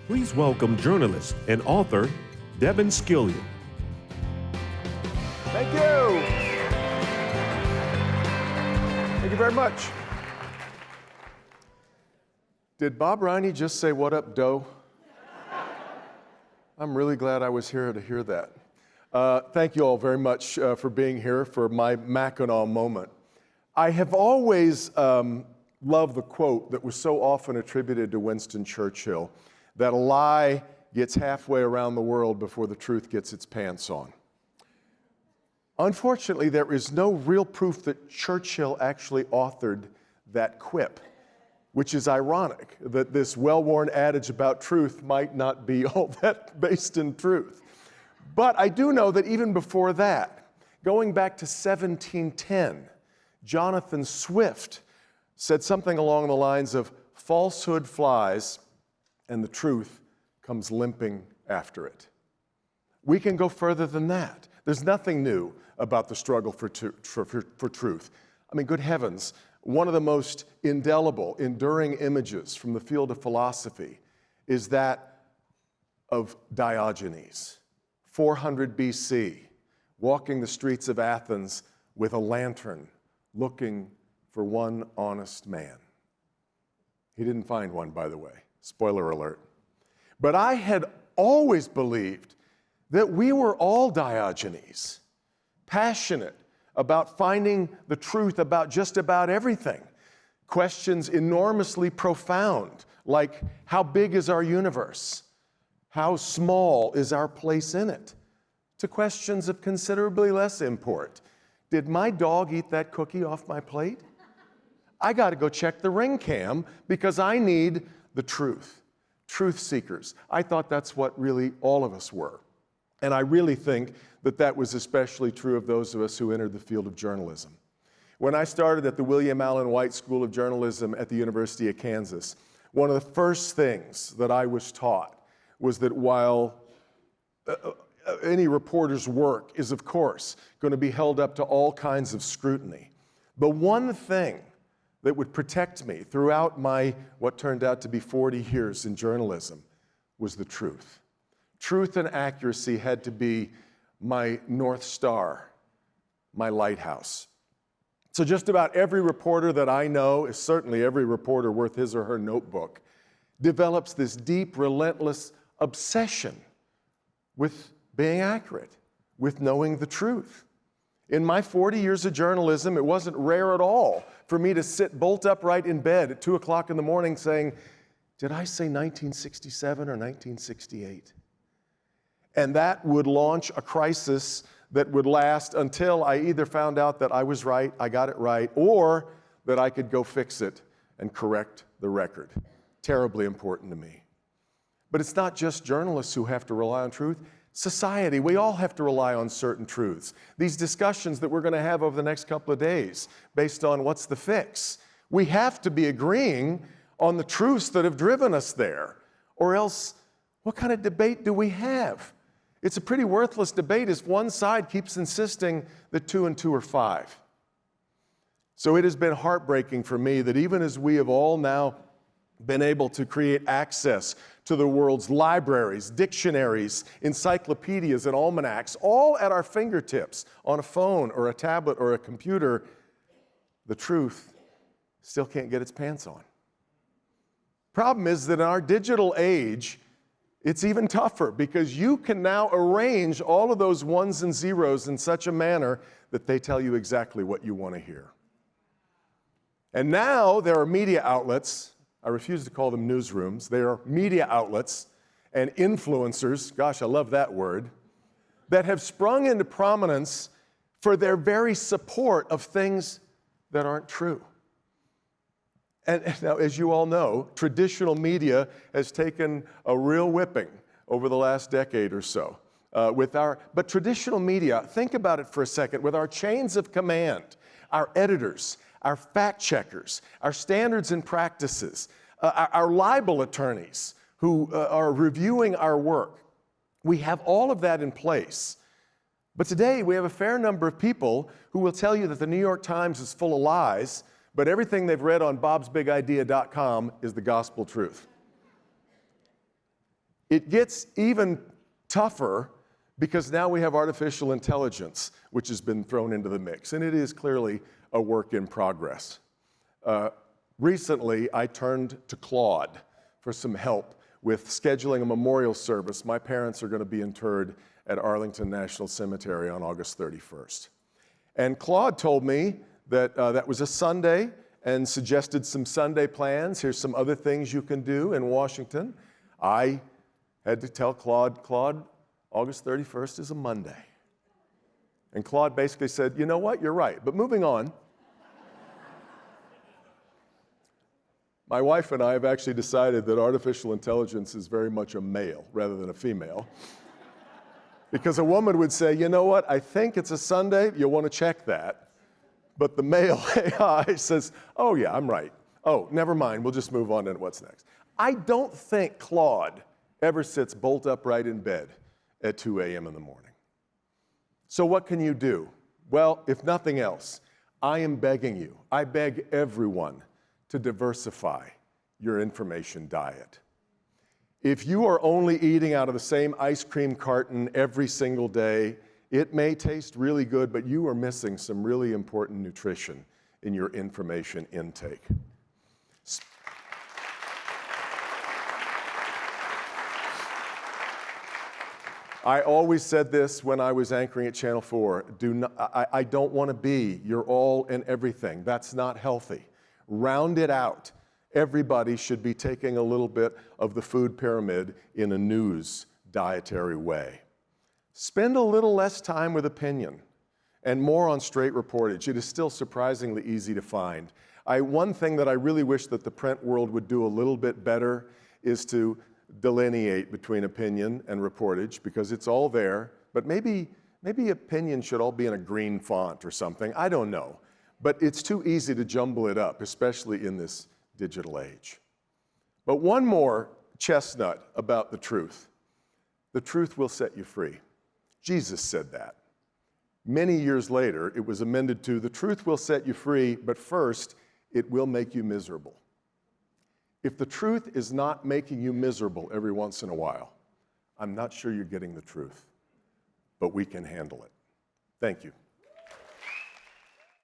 Please welcome journalist and author, Devin Scillian. Thank you. Thank you very much. Did Bob Riney just say, "What up, doe"? I'm really glad I was here to hear that. Thank you all very much for being here for my Mackinac Moment. I have always loved the quote that was so often attributed to Winston Churchill, that a lie gets halfway around the world before the truth gets its pants on. Unfortunately, there is no real proof that Churchill actually authored that quip, which is ironic that this well-worn adage about truth might not be all that based in truth. But I do know that even before that, going back to 1710, Jonathan Swift said something along the lines of, "Falsehood flies and the truth comes limping after it." We can go further than that. There's nothing new about the struggle for truth. I mean, good heavens, one of the most indelible, enduring images from the field of philosophy is that of Diogenes, 400 BC, walking the streets of Athens with a lantern, looking for one honest man. He didn't find one, by the way. Spoiler alert. But I had always believed that we were all Diogenes, passionate about finding the truth about just about everything. Questions enormously profound, like how big is our universe? How small is our place in it? To questions of considerably less import. Did my dog eat that cookie off my plate? I got to go check the ring cam because I need the truth. Truth seekers. I thought that's what really all of us were. And I really think that that was especially true of those of us who entered the field of journalism. When I started at the William Allen White School of Journalism at the University of Kansas, one of the first things that I was taught was that while any reporter's work is, of course, going to be held up to all kinds of scrutiny, the one thing that would protect me throughout my, what turned out to be 40 years in journalism, was the truth. Truth and accuracy had to be my North Star, my lighthouse. So just about every reporter that I know, certainly every reporter worth his or her notebook, develops this deep, relentless obsession with being accurate, with knowing the truth. In my 40 years of journalism, it wasn't rare at all for me to sit bolt upright in bed at 2 o'clock in the morning saying, "Did I say 1967 or 1968? And that would launch a crisis that would last until I either found out that I was right, I got it right, or that I could go fix it and correct the record. Terribly important to me. But it's not just journalists who have to rely on truth. Society, we all have to rely on certain truths. These discussions that we're going to have over the next couple of days, based on what's the fix, we have to be agreeing on the truths that have driven us there. Or else, what kind of debate do we have? It's a pretty worthless debate if one side keeps insisting that 2 and 2 are 5. So it has been heartbreaking for me that even as we have all now been able to create access to the world's libraries, dictionaries, encyclopedias, and almanacs, all at our fingertips on a phone or a tablet or a computer, the truth still can't get its pants on. Problem is that in our digital age, it's even tougher because you can now arrange all of those ones and zeros in such a manner that they tell you exactly what you want to hear. And now there are media outlets, I refuse to call them newsrooms, they are media outlets and influencers, gosh, I love that word, that have sprung into prominence for their very support of things that aren't true. And now, as you all know, traditional media has taken a real whipping over the last decade or so. But traditional media, think about it for a second, with our chains of command, our editors, our fact checkers, our standards and practices, our libel attorneys who are reviewing our work, we have all of that in place. But today we have a fair number of people who will tell you that the New York Times is full of lies, but everything they've read on bobsbigidea.com is the gospel truth. It gets even tougher because now we have artificial intelligence, which has been thrown into the mix, and it is clearly a work in progress. Recently, I turned to Claude for some help with scheduling a memorial service. My parents are going to be interred at Arlington National Cemetery on August 31st. And Claude told me that that was a Sunday and suggested some Sunday plans. Here's some other things you can do in Washington. I had to tell Claude, August 31st is a Monday. And Claude basically said, you know what, you're right. But moving on, my wife and I have actually decided that artificial intelligence is very much a male rather than a female. Because a woman would say, you know what, I think it's a Sunday, you'll want to check that. But the male AI says, oh yeah, I'm right. Oh, never mind, we'll just move on to what's next. I don't think Claude ever sits bolt upright in bed at 2 a.m. in the morning. So what can you do? Well, if nothing else, I am begging you, I beg everyone to diversify your information diet. If you are only eating out of the same ice cream carton every single day, it may taste really good, but you are missing some really important nutrition in your information intake. I always said this when I was anchoring at Channel 4, I don't want to be your all and everything. That's not healthy. Round it out. Everybody should be taking a little bit of the food pyramid in a news dietary way. Spend a little less time with opinion and more on straight reportage. It is still surprisingly easy to find. One thing that I really wish that the print world would do a little bit better is to delineate between opinion and reportage, because it's all there, but maybe opinion should all be in a green font or something. I don't know. But it's too easy to jumble it up, especially in this digital age. But one more chestnut about the truth. The truth will set you free. Jesus said that. Many years later, it was amended to, the truth will set you free, but first, it will make you miserable. If the truth is not making you miserable every once in a while, I'm not sure you're getting the truth, but we can handle it. Thank you.